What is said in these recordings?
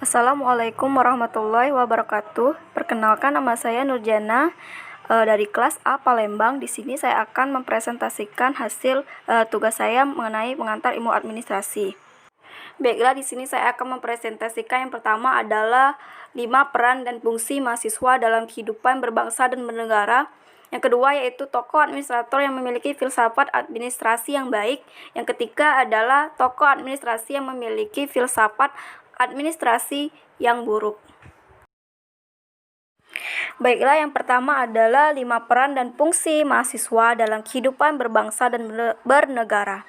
Assalamualaikum warahmatullahi wabarakatuh. Perkenalkan, nama saya Nurjana dari kelas A Palembang. Di sini saya akan mempresentasikan hasil tugas saya mengenai pengantar ilmu administrasi. Baiklah, di sini saya akan mempresentasikan yang pertama adalah 5 peran dan fungsi mahasiswa dalam kehidupan berbangsa dan bernegara. Yang kedua yaitu tokoh administrator yang memiliki filsafat administrasi yang baik. Yang ketiga adalah tokoh administrasi yang memiliki filsafat administrasi yang buruk. Baiklah, yang pertama adalah 5 peran dan fungsi mahasiswa dalam kehidupan berbangsa dan bernegara.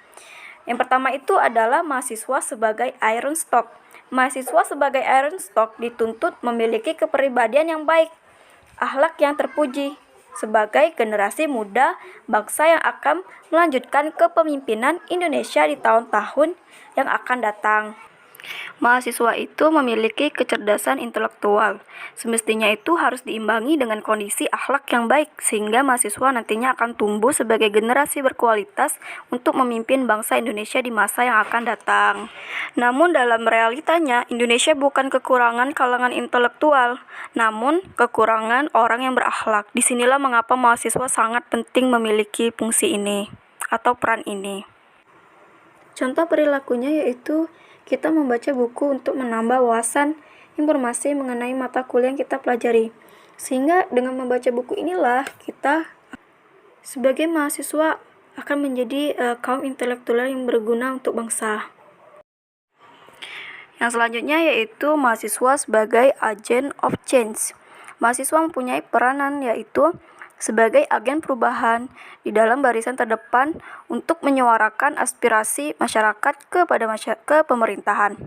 Yang pertama itu adalah mahasiswa sebagai iron stock. Mahasiswa sebagai iron stock dituntut memiliki kepribadian yang baik, akhlak yang terpuji, sebagai generasi muda bangsa yang akan melanjutkan kepemimpinan Indonesia di tahun-tahun yang akan datang. Mahasiswa itu memiliki kecerdasan intelektual. Semestinya itu harus diimbangi dengan kondisi akhlak yang baik, sehingga mahasiswa nantinya akan tumbuh sebagai generasi berkualitas untuk memimpin bangsa Indonesia di masa yang akan datang. Namun dalam realitanya, Indonesia bukan kekurangan kalangan intelektual, namun kekurangan orang yang berakhlak. Disinilah mengapa mahasiswa sangat penting memiliki fungsi ini atau peran ini. Contoh perilakunya yaitu kita membaca buku untuk menambah wawasan informasi mengenai mata kuliah yang kita pelajari. Sehingga dengan membaca buku inilah kita sebagai mahasiswa akan menjadi kaum intelektual yang berguna untuk bangsa. Yang selanjutnya yaitu mahasiswa sebagai agent of change. Mahasiswa mempunyai peranan yaitu sebagai agen perubahan di dalam barisan terdepan untuk menyuarakan aspirasi masyarakat ke pemerintahan.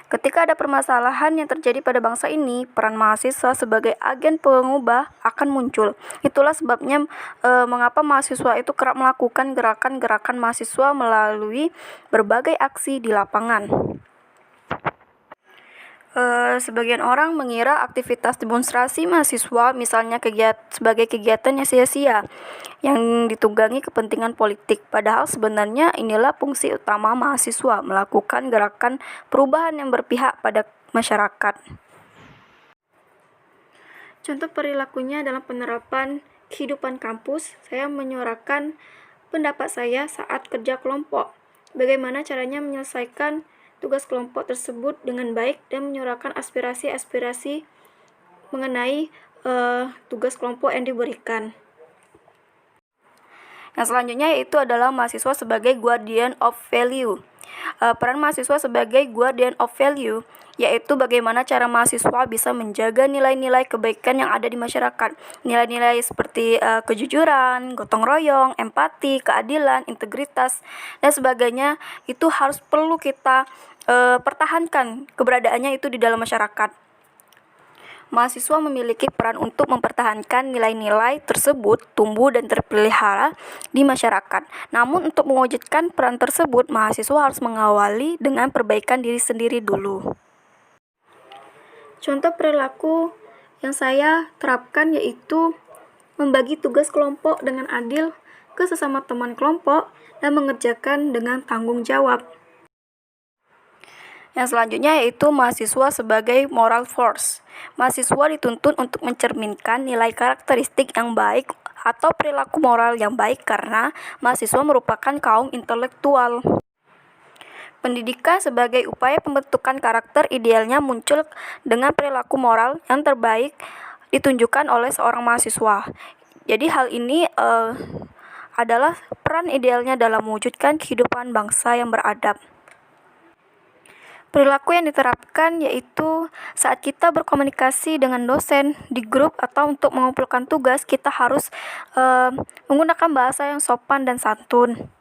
Ketika ada permasalahan yang terjadi pada bangsa ini, peran mahasiswa sebagai agen pengubah akan muncul. Itulah sebabnya mengapa mahasiswa itu kerap melakukan gerakan-gerakan mahasiswa melalui berbagai aksi di lapangan. Sebagian orang mengira aktivitas demonstrasi mahasiswa misalnya sebagai kegiatan yang sia-sia yang ditunggangi kepentingan politik, padahal sebenarnya inilah fungsi utama mahasiswa, melakukan gerakan perubahan yang berpihak pada masyarakat. Contoh perilakunya dalam penerapan kehidupan kampus, saya menyuarakan pendapat saya saat kerja kelompok. Bagaimana caranya menyelesaikan tugas kelompok tersebut dengan baik dan menyuarakan aspirasi-aspirasi mengenai tugas kelompok yang diberikan. Yang selanjutnya yaitu adalah mahasiswa sebagai guardian of value. Peran mahasiswa sebagai guardian of value yaitu bagaimana cara mahasiswa bisa menjaga nilai-nilai kebaikan yang ada di masyarakat. Nilai-nilai seperti kejujuran, gotong royong, empati, keadilan, integritas, dan sebagainya itu perlu kita pertahankan keberadaannya itu di dalam masyarakat. Mahasiswa memiliki peran untuk mempertahankan nilai-nilai tersebut tumbuh dan terpelihara di masyarakat. Namun untuk mewujudkan peran tersebut, mahasiswa harus mengawali dengan perbaikan diri sendiri dulu. Contoh perilaku yang saya terapkan yaitu membagi tugas kelompok dengan adil ke sesama teman kelompok dan mengerjakan dengan tanggung jawab. Yang selanjutnya yaitu mahasiswa sebagai moral force. Mahasiswa dituntut untuk mencerminkan nilai karakteristik yang baik atau perilaku moral yang baik karena mahasiswa merupakan kaum intelektual. Pendidikan sebagai upaya pembentukan karakter idealnya muncul dengan perilaku moral yang terbaik ditunjukkan oleh seorang mahasiswa. Jadi hal ini adalah peran idealnya dalam mewujudkan kehidupan bangsa yang beradab. Perilaku yang diterapkan yaitu saat kita berkomunikasi dengan dosen di grup atau untuk mengumpulkan tugas, kita harus menggunakan bahasa yang sopan dan santun.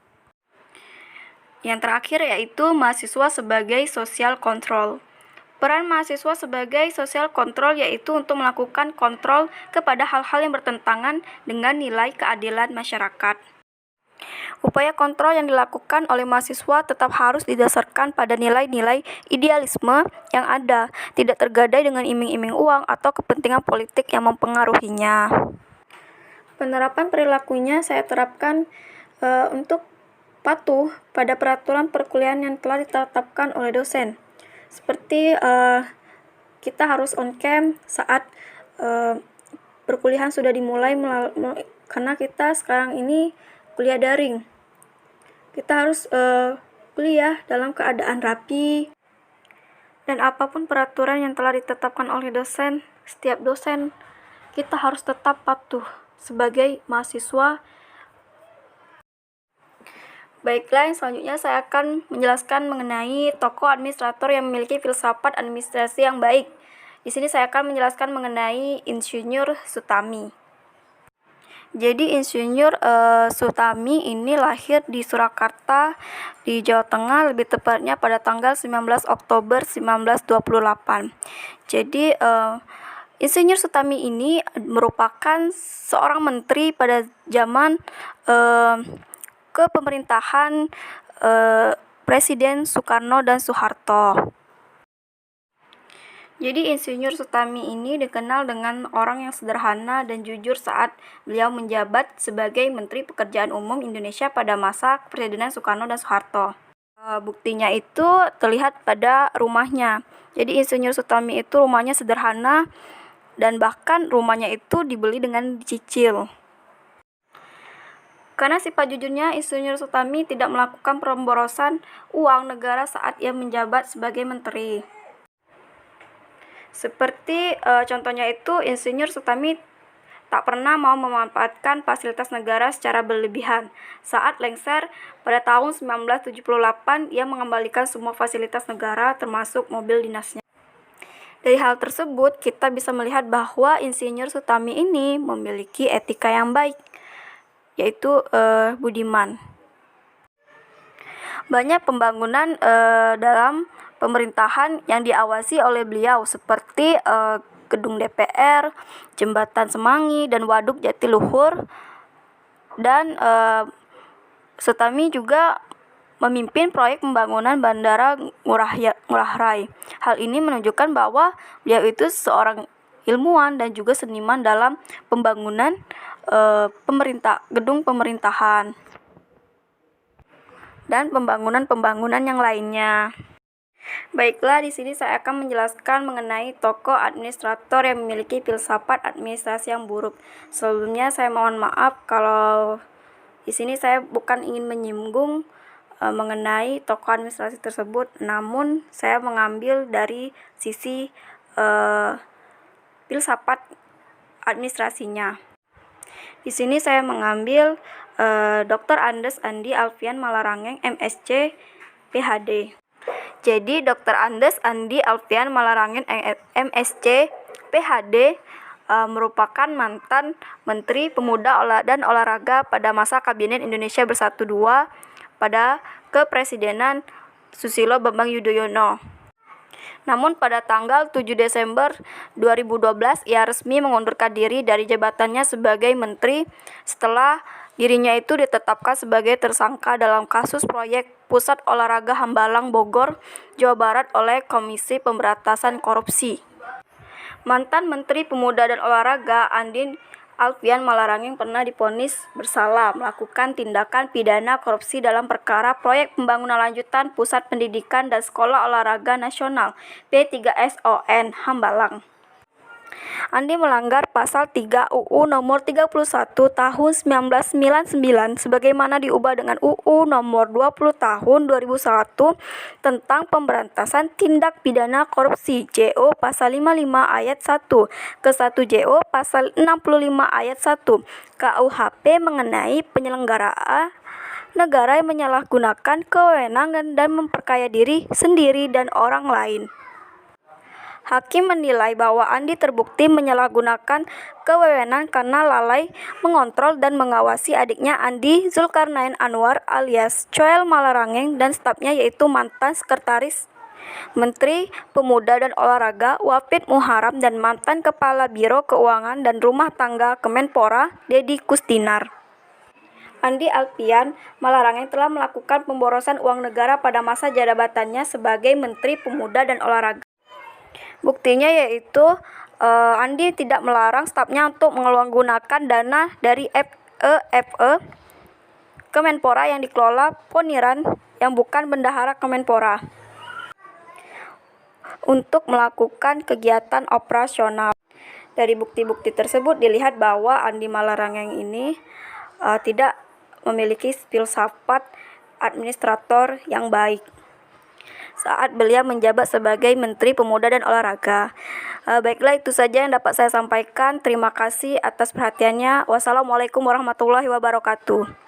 Yang terakhir yaitu mahasiswa sebagai social control. Peran mahasiswa sebagai social control yaitu untuk melakukan kontrol kepada hal-hal yang bertentangan dengan nilai keadilan masyarakat. Upaya kontrol yang dilakukan oleh mahasiswa tetap harus didasarkan pada nilai-nilai idealisme yang ada, tidak tergadai dengan iming-iming uang atau kepentingan politik yang mempengaruhinya. Penerapan perilakunya saya terapkan untuk patuh pada peraturan perkuliahan yang telah ditetapkan oleh dosen. seperti kita harus on cam saat perkuliahan sudah dimulai karena kita sekarang ini kuliah daring. Kita harus kuliah dalam keadaan rapi, dan apapun peraturan yang telah ditetapkan oleh dosen, setiap dosen kita harus tetap patuh sebagai mahasiswa. Baiklah, yang selanjutnya saya akan menjelaskan mengenai tokoh administrator yang memiliki filsafat administrasi yang baik. Di sini saya akan menjelaskan mengenai Insinyur Sutami. Jadi Insinyur Sutami ini lahir di Surakarta di Jawa Tengah, lebih tepatnya pada tanggal 19 Oktober 1928. Jadi Insinyur Sutami ini merupakan seorang menteri pada zaman kepemerintahan Presiden Soekarno dan Soeharto. Jadi Insinyur Sutami ini dikenal dengan orang yang sederhana dan jujur saat beliau menjabat sebagai Menteri Pekerjaan Umum Indonesia pada masa Presiden Soekarno dan Soeharto. Buktinya itu terlihat pada rumahnya. Jadi Insinyur Sutami itu rumahnya sederhana dan bahkan rumahnya itu dibeli dengan dicicil. Karena sifat jujurnya, Insinyur Sutami tidak melakukan pemborosan uang negara saat ia menjabat sebagai menteri. Seperti contohnya itu, Insinyur Sutami tak pernah mau memanfaatkan fasilitas negara secara berlebihan. Saat lengser pada tahun 1978, ia mengembalikan semua fasilitas negara termasuk mobil dinasnya. Dari hal tersebut, kita bisa melihat bahwa Insinyur Sutami ini memiliki etika yang baik, yaitu budiman. Banyak pembangunan dalam pemerintahan yang diawasi oleh beliau seperti gedung DPR, jembatan Semanggi, dan waduk Jatiluhur. Dan Sutami juga memimpin proyek pembangunan Bandara Ngurah Rai. Hal ini menunjukkan bahwa beliau itu seorang ilmuwan dan juga seniman dalam pembangunan gedung pemerintahan dan pembangunan yang lainnya. Baiklah, di sini saya akan menjelaskan mengenai tokoh administrator yang memiliki filsafat administrasi yang buruk. Sebelumnya saya mohon maaf kalau di sini saya bukan ingin menyinggung mengenai tokoh administrasi tersebut, namun saya mengambil dari sisi filsafat administrasinya. Di sini saya mengambil Dr. Andes Andi Alfian Malarangeng, MSc, PhD. Jadi Dr. Andes Andi Alfian Malarangeng, MSc, PhD merupakan mantan Menteri Pemuda dan Olahraga pada masa Kabinet Indonesia Bersatu II pada Kepresidenan Susilo Bambang Yudhoyono. Namun pada tanggal 7 Desember 2012 ia resmi mengundurkan diri dari jabatannya sebagai menteri setelah dirinya itu ditetapkan sebagai tersangka dalam kasus proyek Pusat Olahraga Hambalang Bogor, Jawa Barat oleh Komisi Pemberantasan Korupsi. Mantan Menteri Pemuda dan Olahraga Andi Alfian Malarangeng pernah divonis bersalah melakukan tindakan pidana korupsi dalam perkara proyek pembangunan lanjutan Pusat Pendidikan dan Sekolah Olahraga Nasional P3SON Hambalang. Andi melanggar pasal 3 UU nomor 31 tahun 1999 sebagaimana diubah dengan UU nomor 20 tahun 2001 tentang pemberantasan tindak pidana korupsi JO pasal 55 ayat 1 ke 1 JO pasal 65 ayat 1 KUHP mengenai penyelenggaraan negara yang menyalahgunakan kewenangan dan memperkaya diri sendiri dan orang lain. Hakim menilai bahwa Andi terbukti menyalahgunakan kewenangan karena lalai mengontrol dan mengawasi adiknya Andi Zulkarnain Anwar alias Coel Malarangeng dan stafnya yaitu mantan Sekretaris Menteri Pemuda dan Olahraga Wafid Muharam dan mantan Kepala Biro Keuangan dan Rumah Tangga Kemenpora Dedi Kustinar. Andi Alfian Malarangeng telah melakukan pemborosan uang negara pada masa jabatannya sebagai Menteri Pemuda dan Olahraga. Buktinya yaitu Andi tidak melarang stafnya untuk menggunakan dana dari FE Kemenpora yang dikelola Poniran yang bukan bendahara Kemenpora. untuk melakukan kegiatan operasional. Dari bukti-bukti tersebut dilihat bahwa Andi Malarangeng ini tidak memiliki filsafat administrator yang baik saat beliau menjabat sebagai Menteri Pemuda dan Olahraga. Baiklah, itu saja yang dapat saya sampaikan. Terima kasih atas perhatiannya. Wassalamualaikum warahmatullahi wabarakatuh.